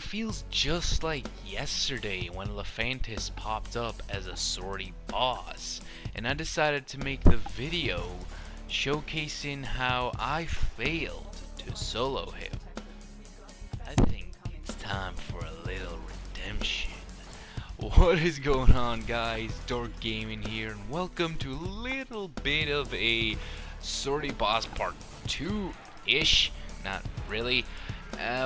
feels just like yesterday when Lephantis popped up as a Sortie boss, and I decided to make the video showcasing how I failed to solo him. I think it's time for a little redemption. What is going on, guys? Dork Gaming here, and welcome to a little bit of a Sortie boss part 2-ish, not really,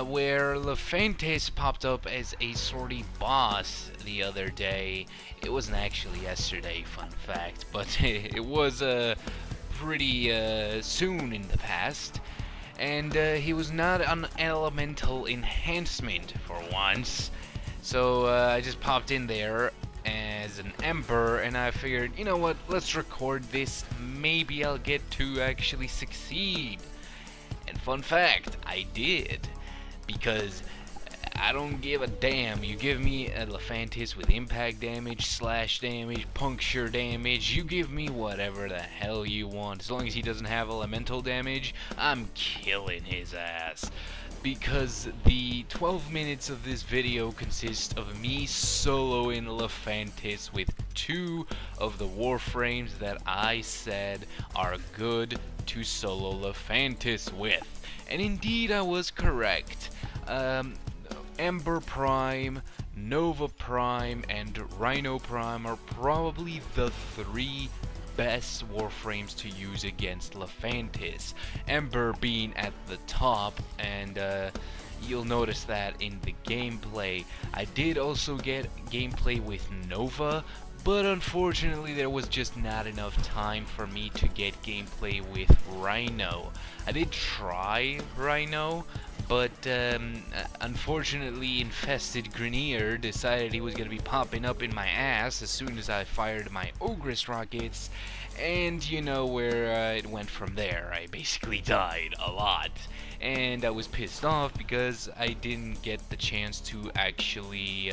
where Lephantis popped up as a Sortie boss the other day. It wasn't actually yesterday, fun fact, but it was pretty soon in the past. And he was not an elemental enhancement for once. So I just popped in there as an Ember, and I figured, you know what, let's record this. Maybe I'll get to actually succeed. And fun fact, I did. Because I don't give a damn. You give me a Lephantis with impact damage, slash damage, puncture damage. You give me whatever the hell you want. As long as he doesn't have elemental damage, I'm killing his ass. Because the 12 minutes of this video consists of me soloing Lephantis with 2 of the Warframes that I said are good to solo Lephantis with. And indeed I was correct. Ember Prime, Nova Prime, and Rhino Prime are probably the 3 best Warframes to use against Lephantis. Ember being at the top, and you'll notice that in the gameplay. I did also get gameplay with Nova, but unfortunately there was just not enough time for me to get gameplay with Rhino. I did try Rhino, but unfortunately Infested Grenier decided he was going to be popping up in my ass as soon as I fired my Ogress rockets, and you know where it went from there. I basically died a lot, and I was pissed off because I didn't get the chance to actually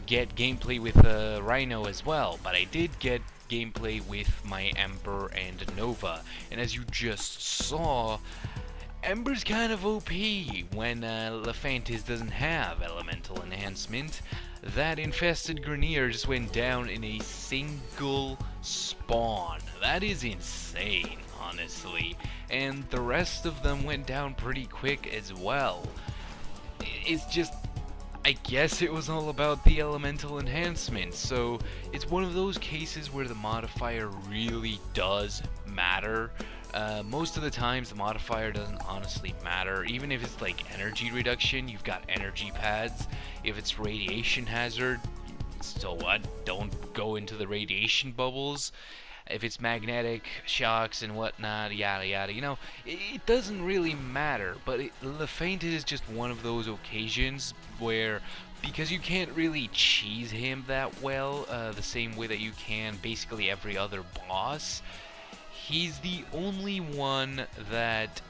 get gameplay with Rhino as well, but I did get gameplay with my Ember and Nova, and as you just saw, Ember's kind of OP when Lephantis doesn't have elemental enhancement. That Infested Grenier just went down in a single spawn. That is insane, honestly. And the rest of them went down pretty quick as well. It's just, I guess it was all about the elemental enhancement. So it's one of those cases where the modifier really does matter. Most of the times the modifier doesn't honestly matter. Even if it's like energy reduction, you've got energy pads. If it's radiation hazard, so what? Don't go into the radiation bubbles. If it's magnetic shocks and whatnot, yada yada, you know, it doesn't really matter. But Lephantis is just one of those occasions where, because you can't really cheese him that well, the same way that you can basically every other boss, he's the only one that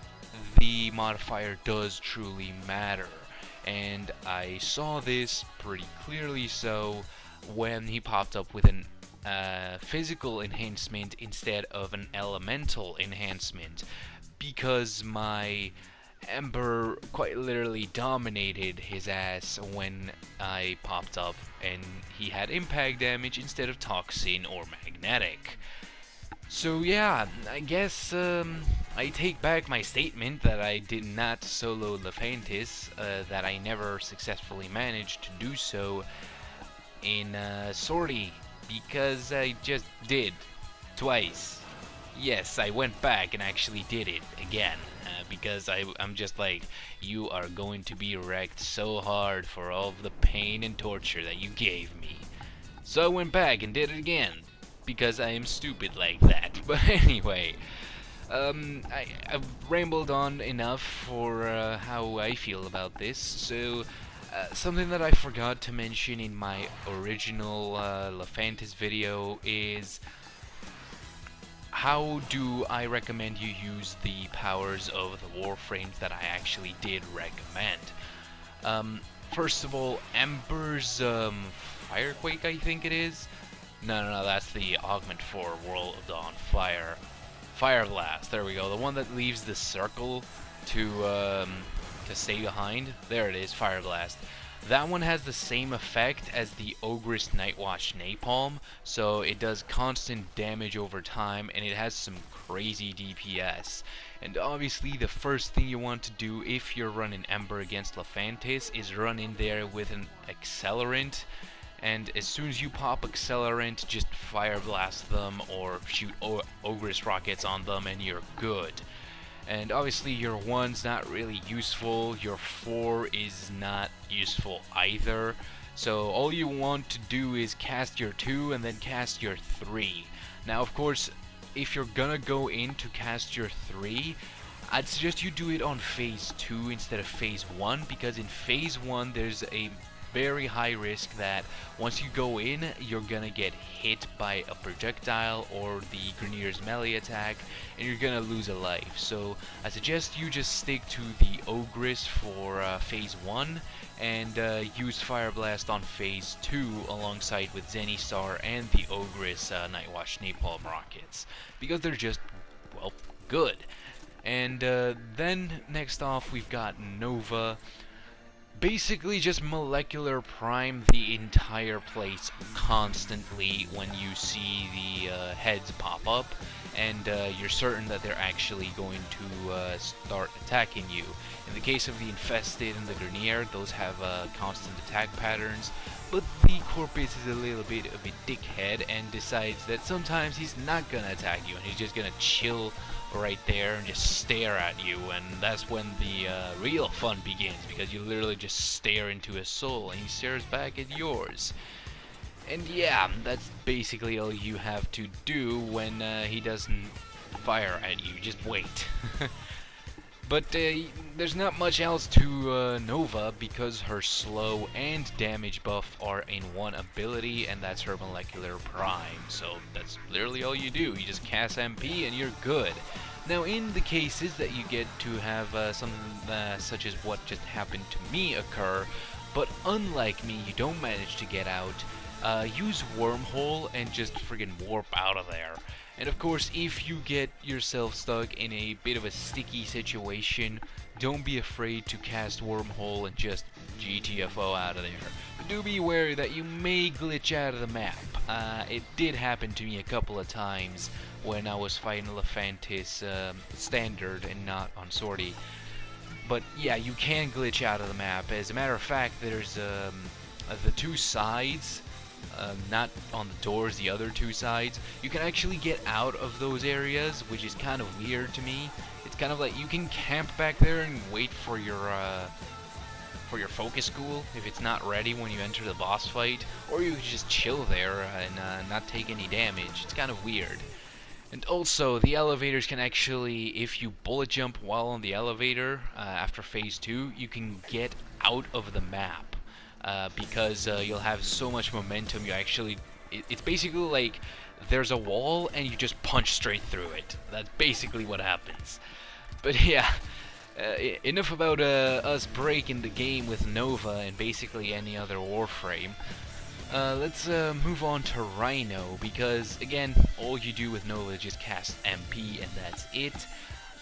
the modifier does truly matter. And I saw this pretty clearly so when he popped up with an physical enhancement instead of an elemental enhancement, because my Ember quite literally dominated his ass when I popped up, and he had impact damage instead of toxin or magnetic. So yeah, I guess I take back my statement that I did not solo Lephantis, that I never successfully managed to do so in Sortie, because I just did twice. Yes, I went back and actually did it again, because I'm just like, you are going to be wrecked so hard for all of the pain and torture that you gave me. So I went back and did it again, because I am stupid like that. But anyway, I've rambled on enough for how I feel about this. So something that I forgot to mention in my original Lephantis video is, how do I recommend you use the powers of the Warframes that I actually did recommend. First of all, Ember's Firequake, I think it is. No, that's the augment for World of Dawn Fire Blast. There we go. The one that leaves the circle to to stay behind. There it is, Fire Blast. That one has the same effect as the Ogress Nightwatch Napalm, so it does constant damage over time, and it has some crazy DPS. And obviously the first thing you want to do if you're running Ember against Lephantis is run in there with an Accelerant, and as soon as you pop Accelerant, just Fire Blast them or shoot Ogress Rockets on them and you're good. And obviously your 1's not really useful, your 4 is not useful either. So all you want to do is cast your 2 and then cast your 3. Now of course, if you're gonna go in to cast your 3, I'd suggest you do it on phase 2 instead of phase 1, because in phase 1 there's a very high risk that once you go in, you're gonna get hit by a projectile or the Grenier's melee attack, and you're gonna lose a life. So I suggest you just stick to the Ogress for phase 1 and use Fire Blast on phase 2 alongside with Zenistar and the Ogress Nightwatch Napalm Rockets, because they're just, well, good. And then next off we've got Nova. Basically just molecular prime the entire place constantly when you see the heads pop up, and you're certain that they're actually going to start attacking you. In the case of the Infested and the Grenier, those have constant attack patterns, but the Corpus is a little bit of a dickhead and decides that sometimes he's not gonna attack you and he's just gonna chill right there and just stare at you, and that's when the real fun begins, because you literally just stare into his soul and he stares back at yours. And yeah, that's basically all you have to do when he doesn't fire at you. Just wait. But there's not much else to Nova, because her slow and damage buff are in one ability, and that's her molecular prime. So that's literally all you do. You just cast MP and you're good. Now in the cases that you get to have something such as what just happened to me occur, but unlike me you don't manage to get out, use Wormhole and just friggin' warp out of there. And of course, if you get yourself stuck in a bit of a sticky situation, don't be afraid to cast Wormhole and just GTFO out of there. But do be aware that you may glitch out of the map. It did happen to me a couple of times when I was fighting Lephantis standard and not on Sortie. But yeah, you can glitch out of the map. As a matter of fact, there's the two sides, not on the doors, the other two sides. You can actually get out of those areas, which is kind of weird to me. It's kind of like you can camp back there and wait for your focus school if it's not ready when you enter the boss fight, or you can just chill there and not take any damage. It's kind of weird. And also, the elevators can actually, if you bullet jump while on the elevator after phase 2, you can get out of the map because you'll have so much momentum. You actually, it's basically like there's a wall and you just punch straight through it. That's basically what happens. But yeah, enough about us breaking the game with Nova and basically any other Warframe. Let's move on to Rhino, because again, all you do with Nova is just cast MP and that's it.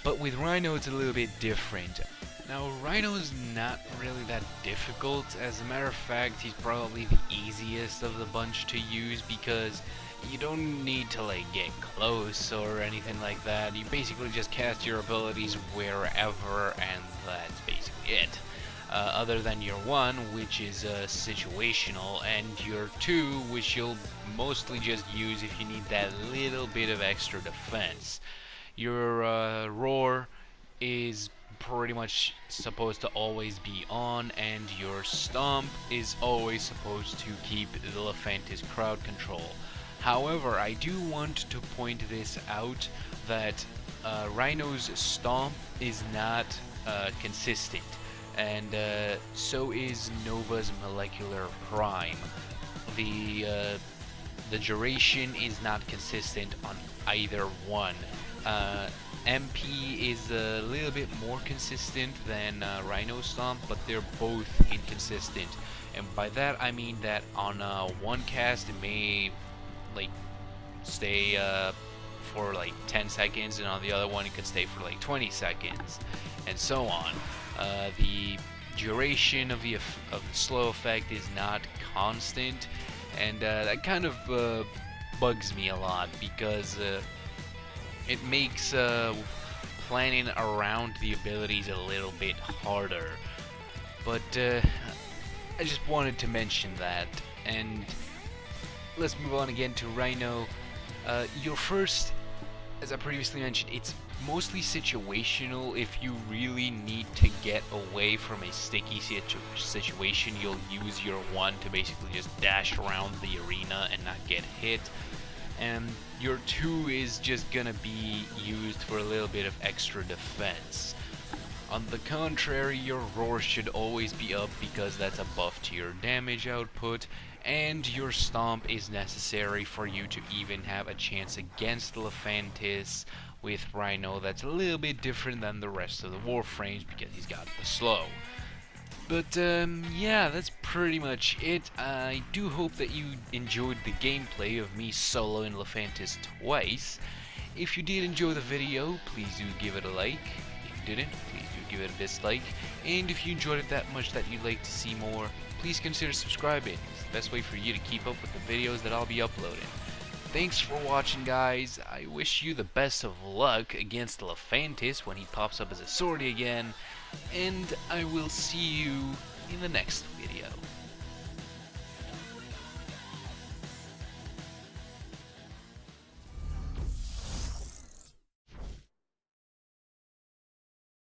But with Rhino it's a little bit different. Now Rhino is not really that difficult. As a matter of fact, he's probably the easiest of the bunch to use, because you don't need to like get close or anything like that. You basically just cast your abilities wherever and that's basically it. Other than your 1, which is situational, and your 2, which you'll mostly just use if you need that little bit of extra defense. Your Roar is pretty much supposed to always be on, and your Stomp is always supposed to keep the Lephantis crowd control. However, I do want to point this out, that Rhino's Stomp is not consistent. And so is Nova's molecular prime. The duration is not consistent on either one. MP is a little bit more consistent than Rhino Stomp, but they're both inconsistent. And by that I mean that on one cast it may like stay for like 10 seconds, and on the other one it could stay for like 20 seconds. and so on. The duration of the slow effect is not constant, and that kind of bugs me a lot because it makes planning around the abilities a little bit harder. But I just wanted to mention that, and let's move on again to Rhino. Your first, as I previously mentioned, it's mostly situational. If you really need to get away from a sticky situation, you'll use your 1 to basically just dash around the arena and not get hit. And your 2 is just gonna be used for a little bit of extra defense. On the contrary, your roar should always be up because that's a buff to your damage output, and your stomp is necessary for you to even have a chance against Lephantis with Rhino. That's a little bit different than the rest of the Warframes because he's got the slow. But yeah, that's pretty much it. I do hope that you enjoyed the gameplay of me soloing Lephantis twice. If you did enjoy the video, please do give it a like. If you didn't, please do give it a dislike. And if you enjoyed it that much that you'd like to see more, please consider subscribing. It's the best way for you to keep up with the videos that I'll be uploading. Thanks for watching, guys. I wish you the best of luck against Lephantis when he pops up as a sortie again, and I will see you in the next video.